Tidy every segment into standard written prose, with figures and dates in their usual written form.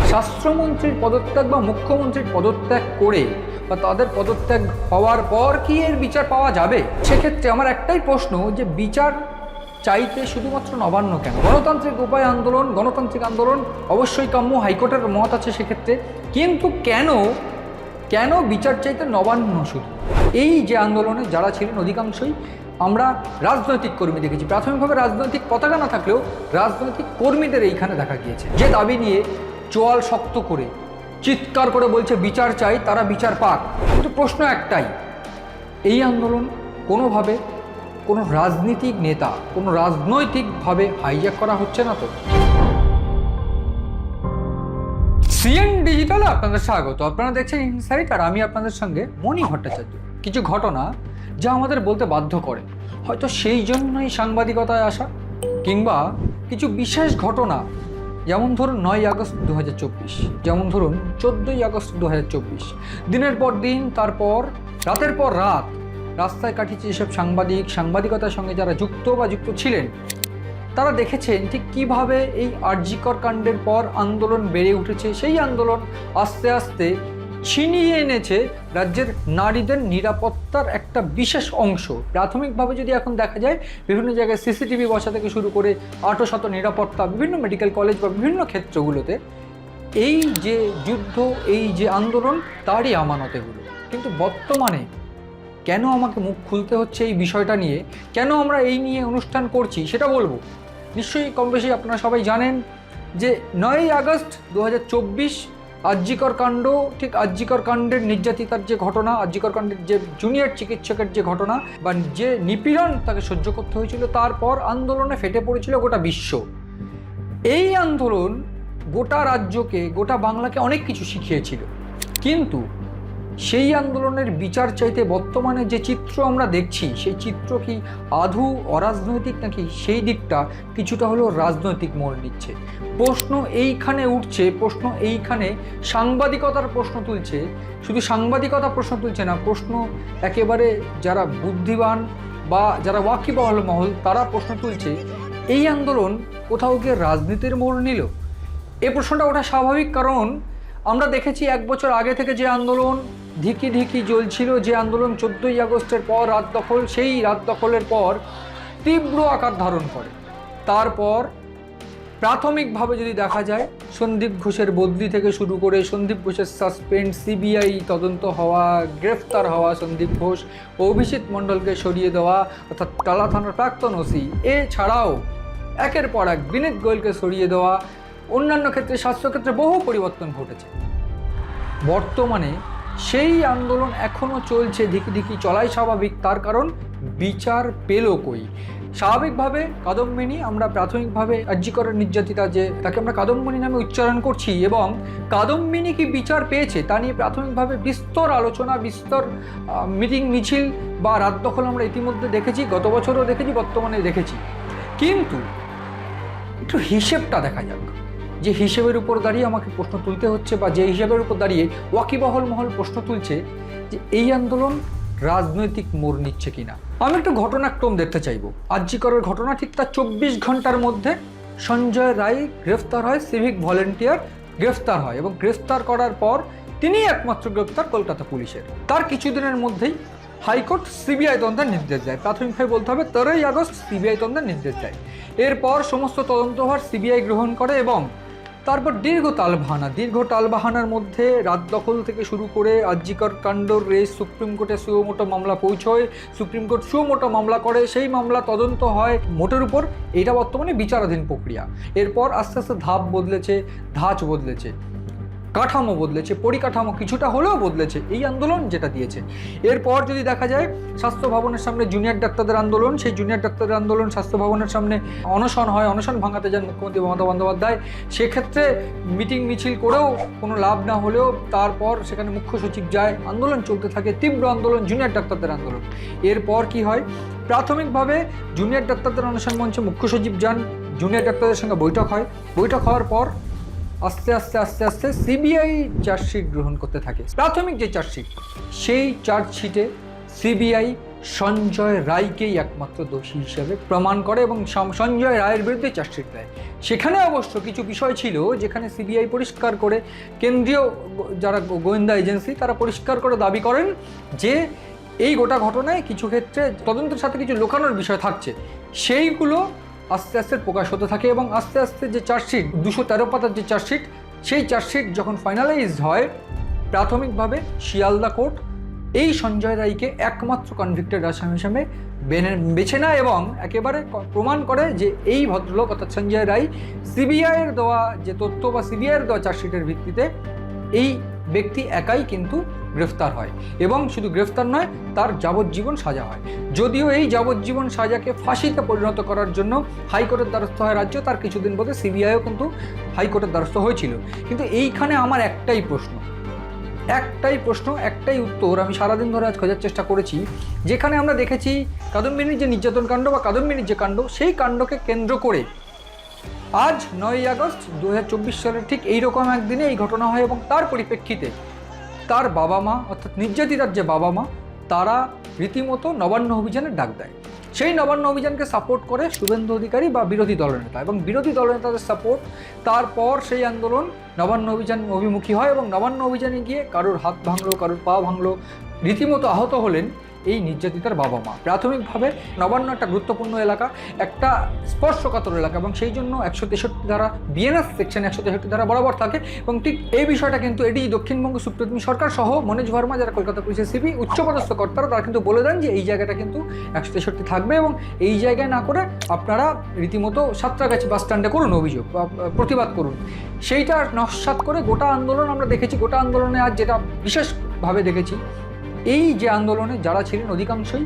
স্বাস্থ্যমন্ত্রীর পদত্যাগ বা মুখ্যমন্ত্রীর পদত্যাগ করে বা তাদের পদত্যাগ হওয়ার পর কি এর বিচার পাওয়া যাবে? সেক্ষেত্রে আমার একটাই প্রশ্ন, যে বিচার চাইতে শুধুমাত্র নবান্ন কেন? গণতান্ত্রিক উপায় আন্দোলন, গণতান্ত্রিক আন্দোলন অবশ্যই কাম্য, হাইকোর্টের মত আছে সেক্ষেত্রে, কিন্তু কেন বিচার চাইতে নবান্ন শুধু? এই যে আন্দোলনে যারা ছিলেন অধিকাংশই আমরা রাজনৈতিক কর্মী দেখেছি। প্রাথমিকভাবে রাজনৈতিক পতাকা না থাকলেও রাজনৈতিক কর্মীদের এইখানে দেখা গিয়েছে, যে দাবি নিয়ে চোয়াল শক্ত করে চিৎকার করে বলছে বিচার চাই, তারা বিচার পাক। কিন্তু প্রশ্ন একটাই, এই আন্দোলন কোনোভাবে কোনো রাজনীতিক নেতা, কোনো রাজনৈতিকভাবে হাইজ্যাক করা হচ্ছে না তো? সিএন ডিজিটালে আপনাদের স্বাগত। আপনারা দেখছেন ইনসাইট, আর আমি আপনাদের সঙ্গে মণি ভট্টাচার্য। কিছু ঘটনা যা আমাদের বলতে বাধ্য করে, হয়তো সেই জন্যই সাংবাদিকতায় আসা, কিংবা কিছু বিশেষ ঘটনা, যেমন ধরুন 9ই আগস্ট 2024, যেমন ধরুন 14ই আগস্ট 2024। দিনের পর দিন, তারপর রাতের পর রাত রাস্তায় কাটিয়েছে যেসব সাংবাদিকতার সঙ্গে যারা যুক্ত বা যুক্ত ছিলেন, তারা দেখেছেন ঠিক কীভাবে এই আরজিকর কাণ্ডের পর আন্দোলন বেড়ে উঠেছে। সেই আন্দোলন আস্তে আস্তে ছিনিয়ে এনেছে রাজ্যের নারীদের নিরাপত্তার একটা বিশেষ অংশ। প্রাথমিকভাবে যদি এখন দেখা যায়, বিভিন্ন জায়গায় সিসিটিভি বসা থেকে শুরু করে আটোশত নিরাপত্তা, বিভিন্ন মেডিকেল কলেজ বা বিভিন্ন ক্ষেত্রগুলোতে এই যে যুদ্ধ, এই যে আন্দোলন, তারই আমানতেগুলো। কিন্তু বর্তমানে কেন আমাকে মুখ খুলতে হচ্ছে এই বিষয়টা নিয়ে, কেন আমরা এই নিয়ে অনুষ্ঠান করছি, সেটা বলবো। নিশ্চয়ই কম বেশি আপনারা সবাই জানেন যে 9ই আগস্ট 2024 আরজিকর কাণ্ড, ঠিক আরজিকর কাণ্ডের নির্যাতিতার যে ঘটনা, আরজিকর কাণ্ডের যে জুনিয়র চিকিৎসকের যে ঘটনা বা যে নিপীড়ন তাকে সহ্য করতে হয়েছিল, তারপর আন্দোলনে ফেটে পড়েছিল গোটা বিশ্ব। এই আন্দোলন গোটা রাজ্যকে, গোটা বাংলাকে অনেক কিছু শিখিয়েছিল, কিন্তু সেই আন্দোলনের বিচার চাইতে বর্তমানে যে চিত্র আমরা দেখছি, সেই চিত্র কি আধু অরাজনৈতিক, নাকি সেই দিকটা কিছুটা হলেও রাজনৈতিক মোড় নিচ্ছে? প্রশ্ন এইখানে উঠছে, প্রশ্ন এইখানে সাংবাদিকতার প্রশ্ন তুলছে। শুধু সাংবাদিকতা প্রশ্ন তুলছে না, প্রশ্ন একেবারে যারা বুদ্ধিমান বা যারা ওয়াকিবহাল মহল, তারা প্রশ্ন তুলছে, এই আন্দোলন কোথাও গিয়ে রাজনীতির মোড় নিল? এই প্রশ্নটা ওঠা স্বাভাবিক, কারণ আমরা দেখেছি 1 বছর আগে থেকে যে আন্দোলন ধিকি ধিকি জ্বলছিল, যে আন্দোলন 14ই আগস্টের পর রাত দখল, সেই রাত দখলের পর তীব্র আকার ধারণ করে। তারপর প্রাথমিকভাবে যদি দেখা যায়, সন্দীপ ঘোষের বদলি থেকে শুরু করে সন্দীপ ঘোষের সাসপেন্ড, সিবিআই তদন্ত হওয়া, গ্রেফতার হওয়া সন্দীপ ঘোষ, অভিজিৎ মণ্ডলকে সরিয়ে দেওয়া, অর্থাৎ টালা থানার প্রাক্তন ওসি, এছাড়াও একের পর এক বিনীত গোয়েলকে সরিয়ে দেওয়া, অন্যান্য ক্ষেত্রে, স্বাস্থ্যক্ষেত্রে বহু পরিবর্তন ঘটেছে। বর্তমানে সেই আন্দোলন এখনও চলছে, ধিকি ধিকি চলাই স্বাভাবিক। তার কারণ বিচার পেল কই? স্বাভাবিকভাবে কাদম্বিনী, আমরা প্রাথমিকভাবে আরজিকরের নির্যাতিতা যে তাকে আমরা কাদম্বিনী নামে উচ্চারণ করছি, এবং কাদম্বিনী কি বিচার পেয়েছে তা নিয়ে প্রাথমিকভাবে বিস্তর আলোচনা, বিস্তর মিটিং মিছিল বা রাত দখল আমরা ইতিমধ্যে দেখেছি, গত বছরও দেখেছি, বর্তমানে দেখেছি। কিন্তু একটু হিসেবটা দেখা যাক, যে হিসেবের উপর দাঁড়িয়ে আমাকে প্রশ্ন তুলতে হচ্ছে, বা যে হিসেবের উপর দাঁড়িয়ে ওয়াকিবহাল মহল প্রশ্ন তুলছে, যে এই আন্দোলন রাজনৈতিক মোড় নিচ্ছে কিনা। আমি একটু ঘটনাক্রম দেখতে চাইবো। আরজিকরের ঘটনা, ঠিক তার 24 ঘন্টার মধ্যে সঞ্জয় রায় গ্রেফতার হয়, সিভিক ভলেন্টিয়ার গ্রেফতার হয়, এবং গ্রেফতার করার পর তিনি একমাত্র গ্রেফতার কলকাতা পুলিশের। তার কিছুদিনের মধ্যেই হাইকোর্ট সিবিআই তদন্তের নির্দেশ দেয়। প্রাথমিকভাবে বলতে হবে 13ই আগস্ট সিবিআই তদন্তের নির্দেশ দেয়। এরপর সমস্ত তদন্তভার সিবিআই গ্রহণ করে, এবং তারপর দীর্ঘ টালবাহানার মধ্যে রাত দখল থেকে শুরু করে আরজিকর কাণ্ডর রেস সুপ্রিম কোর্টে সুমোটো মামলা পৌঁছয়, সুপ্রিম কোর্ট সুমোটো মামলা করে, সেই মামলা তদন্ত হয় মোটের উপর। এটা বর্তমানে বিচারাধীন প্রক্রিয়া। এরপর আস্তে আস্তে ধাঁচ বদলেছে, কাঠামো বদলেছে, পরিকাঠামো কিছুটা হলেও বদলেছে এই আন্দোলন যেটা দিয়েছে। এরপর যদি দেখা যায়, স্বাস্থ্য ভবনের সামনে জুনিয়র ডাক্তারদের আন্দোলন, সেই জুনিয়র ডাক্তারদের আন্দোলন, স্বাস্থ্য ভবনের সামনে অনশন হয়, অনশন ভাঙাতে যান মুখ্যমন্ত্রী মমতা বন্দ্যোপাধ্যায়। সেক্ষেত্রে মিটিং মিছিল করেও কোনো লাভ না হলেও তারপর সেখানে মুখ্য সচিব যায়, আন্দোলন চলতে থাকে, তীব্র আন্দোলন, জুনিয়র ডাক্তারদের আন্দোলন। এরপর কি হয়, প্রাথমিকভাবে জুনিয়র ডাক্তারদের অনশন মঞ্চে মুখ্য সচিব যান, জুনিয়র ডাক্তারদের সঙ্গে বৈঠক হয়, বৈঠক হওয়ার পর আস্তে আস্তে সিবিআই চার্জশিট গ্রহণ করতে থাকে। প্রাথমিক যে চার্জশিট, সেই চার্জশিটে সিবিআই সঞ্জয় রায়কেই একমাত্র দোষী হিসেবে প্রমাণ করে এবং সঞ্জয় রায়ের বিরুদ্ধে চার্জশিট দেয়। সেখানে অবশ্য কিছু বিষয় ছিল যেখানে সিবিআই পরিষ্কার করে, কেন্দ্রীয় যারা গোয়েন্দা এজেন্সি তারা পরিষ্কার করে দাবি করেন যে এই গোটা ঘটনায় কিছু ক্ষেত্রে তদন্তের সাথে কিছু লুকানোর বিষয় থাকছে, সেইগুলো আস্তে আস্তে প্রকাশ হতে থাকে এবং আস্তে আস্তে যে চার্জশিট 213 পাতার যে চার্জশিট, সেই চার্জশিট যখন ফাইনালাইজড হয়, প্রাথমিকভাবে শিয়ালদা কোর্ট এই সঞ্জয় রায়কে একমাত্র কনভিক্টেড আসামি হিসেবে বেছে নেয় এবং একেবারে প্রমাণ করে যে এই ভদ্রলোক অর্থাৎ সঞ্জয় রায় সিবিআইয়ের দেওয়া যে তথ্য বা সিবিআইয়ের দেওয়া চার্জশিটের ভিত্তিতে এই ব্যক্তি একাই কিন্তু গ্রেফতার হয় এবং শুধু গ্রেফতার নয়, তার যাবজ্জীবন সাজা হয়। যদিও এই যাবজ্জীবন সাজাকে ফাঁসিতে পরিণত করার জন্য হাইকোর্টের দ্বারস্থ হয় রাজ্য, তার কিছুদিন পরে সিবিআইও কিন্তু হাইকোর্টের দ্বারস্থ হয়েছিল। কিন্তু এইখানে আমার একটাই প্রশ্ন, একটাই উত্তর আমি সারাদিন ধরে আজ খোঁজার চেষ্টা করেছি। যেখানে আমরা দেখেছি কাদম্বিনীর যে নির্যাতন কাণ্ড বা কাদম্বিনীর যে কাণ্ড, সেই কাণ্ডকে কেন্দ্র করে আজ 9ই আগস্ট 2024 সালের ঠিক এইরকম একদিনে এই ঘটনা হয় এবং তার পরিপ্রেক্ষিতে তার বাবা মা অর্থাৎ নির্যাতিতার যে বাবা মা তারা রীতিমতো নবান্ন অভিযানের ডাক দেয়। সেই নবান্ন অভিযানকে সাপোর্ট করে শুভেন্দু অধিকারী বা বিরোধী দলনেতা, এবং বিরোধী দলনেতাদের সাপোর্ট, তারপর সেই আন্দোলন নবান্ন অভিযান অভিমুখী হয় এবং নবান্ন অভিযানে গিয়ে কারোর হাত ভাঙলো, কারোর পা ভাঙলো, রীতিমতো আহত হলেন এই নির্যাতিতার বাবা মা। প্রাথমিকভাবে নবান্ন একটা গুরুত্বপূর্ণ এলাকা, একটা স্পর্শকাতর এলাকা এবং সেই জন্য 163 ধারা বিএনএস সেকশন 163 ধারা বরাবর থাকে এবং ঠিক এই বিষয়টা কিন্তু এটি দক্ষিণবঙ্গ সুপ্রিম সরকার সহ মনোজ ভার্মা যারা কলকাতা পুলিশের সিপি উচ্চপদস্থ কর্তারা তারা কিন্তু বলে দেন যে এই জায়গাটা কিন্তু 163 থাকবে এবং এই জায়গায় না করে আপনারা রীতিমতো সাঁতরাগাছি বাস স্ট্যান্ডে করুন অভিযোগ বা প্রতিবাদ করুন। সেইটা নস্যাৎ করে গোটা আন্দোলন আমরা দেখেছি। গোটা আন্দোলনে আজ যেটা বিশেষভাবে দেখেছি, এই যে আন্দোলনে যারা ছিলেন অধিকাংশই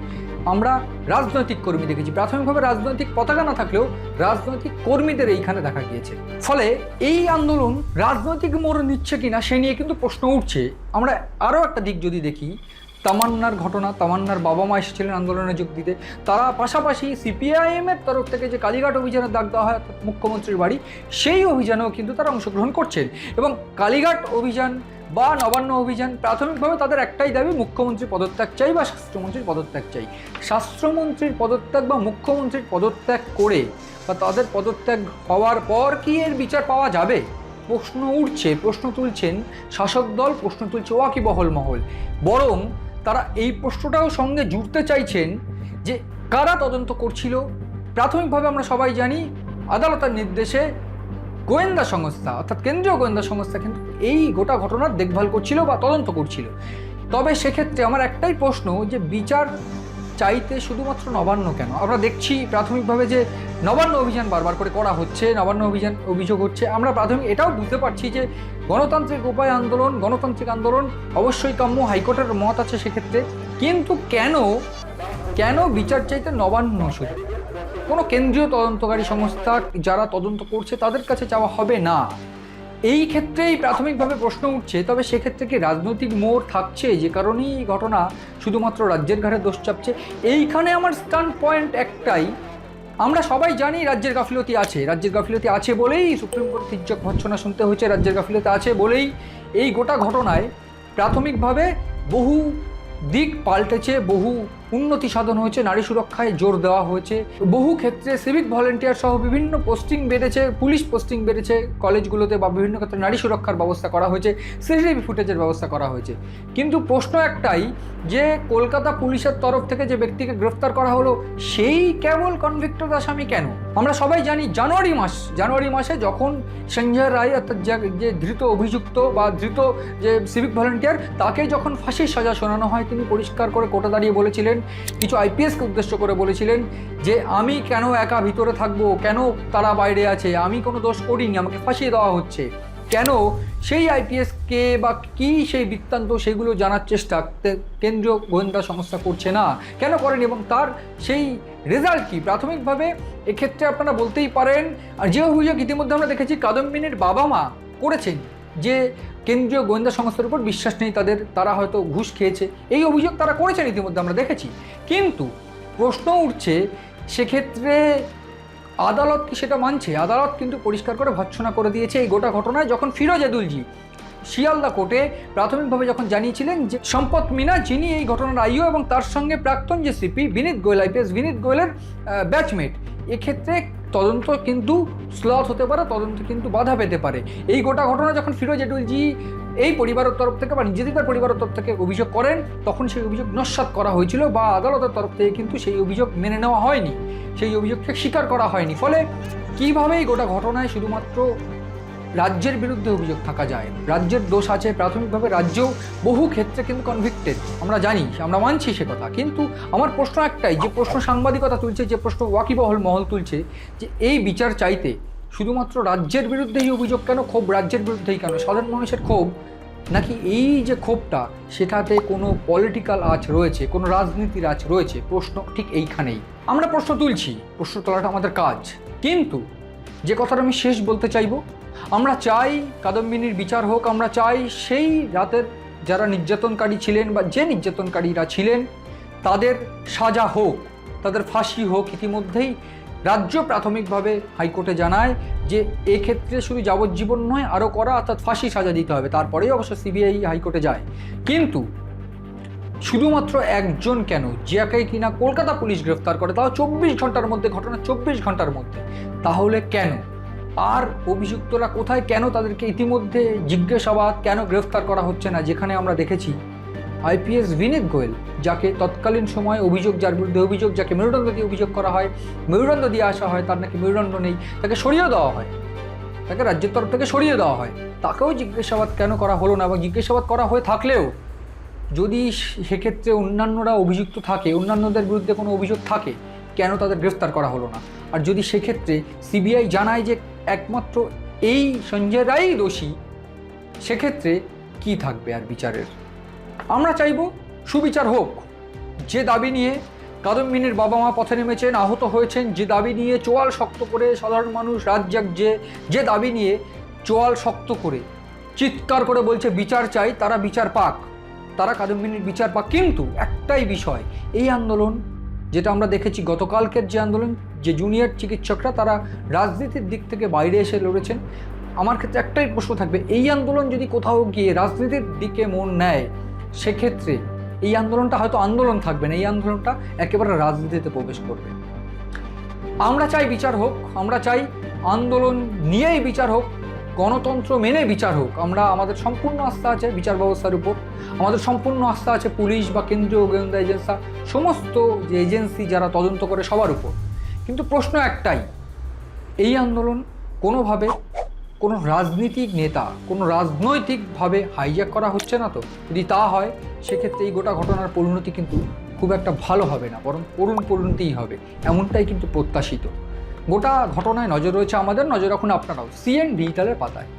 আমরা রাজনৈতিক কর্মী দেখেছি। প্রাথমিকভাবে রাজনৈতিক পতাকা না থাকলেও রাজনৈতিক কর্মীদের এইখানে দেখা গিয়েছে। ফলে এই আন্দোলন রাজনৈতিক মোড় নিচ্ছে কিনা সে নিয়ে কিন্তু প্রশ্ন উঠছে। আমরা আরও একটা দিক যদি দেখি, তামান্নার ঘটনা, তামান্নার বাবা মা এসেছিলেন আন্দোলনে যোগ দিতে, তারা পাশাপাশি সিপিআইএমের তরফ থেকে যে কালীঘাট অভিযানের ডাক দেওয়া হয় অর্থাৎ মুখ্যমন্ত্রীর বাড়ি, সেই অভিযানেও কিন্তু তারা অংশগ্রহণ করছেন এবং কালীঘাট অভিযান বা নবান্ন অভিযান প্রাথমিকভাবে তাদের একটাই দাবি, মুখ্যমন্ত্রীর পদত্যাগ চাই বা স্বাস্থ্যমন্ত্রীর পদত্যাগ চাই। স্বাস্থ্যমন্ত্রীর পদত্যাগ বা মুখ্যমন্ত্রীর পদত্যাগ করে বা তাদের পদত্যাগ হওয়ার পর কি এর বিচার পাওয়া যাবে? প্রশ্ন উঠছে, প্রশ্ন তুলছেন শাসক দল, প্রশ্ন তুলছে ওয়াকিবহল মহল। বরং তারা এই প্রশ্নটাও সঙ্গে জুড়তে চাইছেন যে কারা তদন্ত করছিল। প্রাথমিকভাবে আমরা সবাই জানি আদালতের নির্দেশে গোয়েন্দা সংস্থা অর্থাৎ কেন্দ্রীয় গোয়েন্দা সংস্থা কিন্তু এই গোটা ঘটনার দেখভাল করছিল বা তদন্ত করছিল। তবে সেক্ষেত্রে আমার একটাই প্রশ্ন যে বিচার চাইতে শুধুমাত্র নবান্ন কেন? আমরা দেখছি প্রাথমিকভাবে যে নবান্ন অভিযান বারবার করে করা হচ্ছে, নবান্ন অভিযান অভিযোগ হচ্ছে। আমরা প্রাথমিক এটাও বুঝতে পারছি যে গণতান্ত্রিক উপায় আন্দোলন, গণতান্ত্রিক আন্দোলন অবশ্যই কাম্য, হাইকোর্টের মত আছে সেক্ষেত্রে। কিন্তু কেন বিচার চাইতে নবান্ন শুধু? কোনো কেন্দ্রীয় তদন্তকারী সংস্থা যারা তদন্ত করছে তাদের কাছে চাওয়া হবে না? এই ক্ষেত্রেই প্রাথমিকভাবে প্রশ্ন উঠছে। তবে সেক্ষেত্রে কি রাজনৈতিক মোড় থাকছে, যে কারণেই এই ঘটনা শুধুমাত্র রাজ্যের ঘাড়ে দোষ চাপছে? এইখানে আমার স্ট্যান্ড পয়েন্ট একটাই, আমরা সবাই জানি রাজ্যের গাফিলতি আছে। রাজ্যের গাফিলতি আছে বলেই সুপ্রিম কোর্ট তির্যক ভর্ৎসনা শুনতে হয়েছে। রাজ্যের গাফিলতি আছে বলেই এই গোটা ঘটনায় প্রাথমিকভাবে বহু দিক পাল্টেছে, বহু উন্নতি সাধন হয়েছে, নারী সুরক্ষায় জোর দেওয়া হয়েছে, বহু ক্ষেত্রে সিভিক ভলেন্টিয়ার সহ বিভিন্ন পোস্টিং বেড়েছে, পুলিশ পোস্টিং বেড়েছে কলেজগুলোতে বা বিভিন্ন ক্ষেত্রে নারী সুরক্ষার ব্যবস্থা করা হয়েছে, সিসিটিভি ফুটেজের ব্যবস্থা করা হয়েছে। কিন্তু প্রশ্ন একটাই যে কলকাতা পুলিশের তরফ থেকে যে ব্যক্তিকে গ্রেফতার করা হলো সেই কেবল কনভিক্টেড আসামি কেন? আমরা সবাই জানি জানুয়ারি মাসে যখন সঞ্জয় রায় অর্থাৎ যে ধৃত অভিযুক্ত বা ধৃত যে সিভিক ভলেন্টিয়ার তাকে যখন ফাঁসির সাজা শোনানো হয়, তিনি পরিষ্কার করে কোর্টে দাঁড়িয়ে বলেছিলেন, কিছু আইপিএসকে উদ্দেশ্য করে বলেছিলেন যে আমি কেন একা ভিতরে থাকবো, কেন তারা বাইরে আছে, আমি কোনো দোষ করিনি, আমাকে ফাঁসিয়ে দেওয়া হচ্ছে। কেন সেই আইপিএসকে বা কি সেই বৃত্তান্ত সেগুলো জানার চেষ্টা কেন্দ্রীয় গোয়েন্দা সংস্থা করছে না, কেন করেনি এবং তার সেই রেজাল্ট কি? প্রাথমিকভাবে এক্ষেত্রে আপনারা বলতেই পারেন, আর যে অভিযোগ ইতিমধ্যে আমরা দেখেছি কাদম্বিনীর বাবা মা করেছেন যে কেন্দ্রীয় গোয়েন্দা সংস্থার উপর বিশ্বাস নেই তাদের, তারা হয়তো ঘুষ খেয়েছে, এই অভিযোগ তারা করেছেন ইতিমধ্যে আমরা দেখেছি। কিন্তু প্রশ্ন উঠছে সেক্ষেত্রে আদালত কি সেটা মানছে? আদালত কিন্তু পরিষ্কার করে ভর্ৎসনা করে দিয়েছে এই গোটা ঘটনায়, যখন ফিরোজ এদুলজি শিয়ালদা কোর্টে প্রাথমিকভাবে যখন জানিয়েছিলেন যে সম্পদ মিনা, যিনি এই ঘটনার আইও এবং তার সঙ্গে প্রাক্তন যে সিপি বিনীত গোয়েল, আইপিএস বিনীত গোয়েলের ব্যাচমেট, এক্ষেত্রে তদন্ত কিন্তু স্লথ হতে পারে, তদন্ত কিন্তু বাধা পেতে পারে। এই গোটা ঘটনা যখন ফিরোজ এটুলজি এই পরিবারের তরফ থেকে বা নিজেদের পরিবারের তরফ থেকে অভিযোগ করেন, তখন সেই অভিযোগ নস্যাৎ করা হয়েছিল বা আদালতের তরফ থেকে কিন্তু সেই অভিযোগ মেনে নেওয়া হয়নি, সেই অভিযোগকে স্বীকার করা হয়নি। ফলে কীভাবে এই গোটা ঘটনায় শুধুমাত্র রাজ্যের বিরুদ্ধে অভিযোগ থাকা যায়? রাজ্যের দোষ আছে, প্রাথমিকভাবে রাজ্যও বহু ক্ষেত্রে কিন্তু কনভিক্টেড, আমরা জানি, আমরা মানছি সে কথা। কিন্তু আমার প্রশ্ন একটাই, যে প্রশ্ন সাংবাদিকতা তুলছে, যে প্রশ্ন ওয়াকিবহল মহল তুলছে, যে এই বিচার চাইতে শুধুমাত্র রাজ্যের বিরুদ্ধেই অভিযোগ কেন, ক্ষোভ রাজ্যের বিরুদ্ধেই কেন, সাধারণ মানুষের ক্ষোভ, নাকি এই যে ক্ষোভটা সেটাতে কোনো পলিটিক্যাল আঁচ রয়েছে, কোনো রাজনীতির আঁচ রয়েছে? প্রশ্ন ঠিক এইখানেই। আমরা প্রশ্ন তুলছি, প্রশ্ন তোলাটা আমাদের কাজ। কিন্তু যে কথাটা আমি শেষ বলতে চাইব, আমরা চাই কাদম্বিনীর বিচার হোক, আমরা চাই সেই রাতের যারা নির্যাতনকারী ছিলেন বা যে নির্যাতনকারীরা ছিলেন তাদের সাজা হোক, তাদের ফাঁসি হোক। ইতিমধ্যেই রাজ্য প্রাথমিকভাবে হাইকোর্টে জানায় যে এক্ষেত্রে শুধু যাবজ্জীবন নয়, আরও করা অর্থাৎ ফাঁসি সাজা দিতে হবে। তারপরেই অবশ্য সিবিআই হাইকোর্টে যায়। কিন্তু শুধুমাত্র একজন কেন, যাকে কিনা কলকাতা পুলিশ গ্রেফতার করে, তাও 24 ঘন্টার মধ্যে, ঘটনা 24 ঘন্টার মধ্যে, তাহলে কেন? আর অভিযুক্তরা কোথায়? কেন তাদেরকে ইতিমধ্যে জিজ্ঞাসাবাদ, কেন গ্রেফতার করা হচ্ছে না? যেখানে আমরা দেখেছি আইপিএস বিনীত গোয়েল, যাকে তৎকালীন সময় অভিযোগ, যার বিরুদ্ধে অভিযোগ, যাকে মেরুদণ্ড দিয়ে অভিযোগ করা হয়, মেরুদণ্ড দিয়ে আসা হয়, তার নাকি মেরুদণ্ড নেই, তাকে সরিয়ে দেওয়া হয়, তাকে রাজ্যের তরফ থেকে সরিয়ে দেওয়া হয়। তাকেও জিজ্ঞাসাবাদ কেন করা হলো না? এবং জিজ্ঞাসাবাদ করা হয়ে থাকলেও যদি সেক্ষেত্রে অন্যান্যরা অভিযুক্ত থাকে, অন্যান্যদের বিরুদ্ধে কোনো অভিযোগ থাকে, কেন তাদের গ্রেফতার করা হলো না? আর যদি সেক্ষেত্রে সিবিআই জানায় যে একমাত্র এই সঞ্জয় রায়ই দোষী, সেক্ষেত্রে কি থাকবে আর বিচারের? আমরা চাইব সুবিচার হোক। যে দাবি নিয়ে কাদম্বিনীর বাবা মা পথে নেমেছেন, আহত হয়েছেন, যে দাবি নিয়ে চোয়াল শক্ত করে সাধারণ মানুষ রাত জাগছে, যে দাবি নিয়ে চোয়াল শক্ত করে চিৎকার করে বলছে বিচার চাই, তারা বিচার পাক, তারা কাদম্বিনীর বিচার পাক। কিন্তু একটাই বিষয়, এই আন্দোলন যেটা আমরা দেখেছি গতকালকের যে আন্দোলন, যে জুনিয়র চিকিৎসকরা তারা রাজনীতির দিক থেকে বাইরে এসে লড়েছেন, আমার ক্ষেত্রে একটাই প্রশ্ন থাকবে, এই আন্দোলন যদি কোথাও গিয়ে রাজনীতির দিকে মন নেয়, সেক্ষেত্রে এই আন্দোলনটা হয়তো আন্দোলন থাকবে না, এই আন্দোলনটা একেবারে রাজনীতিতে প্রবেশ করবে। আমরা চাই বিচার হোক, আমরা চাই আন্দোলন নিয়েই বিচার হোক, গণতন্ত্র মেনে বিচার হোক। আমাদের সম্পূর্ণ আস্থা আছে বিচার ব্যবস্থার উপর, আমাদের সম্পূর্ণ আস্থা আছে পুলিশ বা কেন্দ্রীয় গোয়েন্দা এজেন্সি, সমস্ত যে এজেন্সি যারা তদন্ত করে সবার উপর। কিন্তু প্রশ্ন একটাই, এই আন্দোলন কোনোভাবে কোনো রাজনীতিক নেতা, কোনো রাজনৈতিকভাবে হাইজ্যাক করা হচ্ছে না তো? যদি তা হয়, সেক্ষেত্রে এই গোটা ঘটনার পরিণতি কিন্তু খুব একটা ভালো হবে না, বরং করুণ পরিণতিই হবে, এমনটাই কিন্তু প্রত্যাশিত। গোটা ঘটনায় নজর রয়েছে আমাদের, নজর রাখুন আপনারাও সিএন ডিজিটালের পাতায়।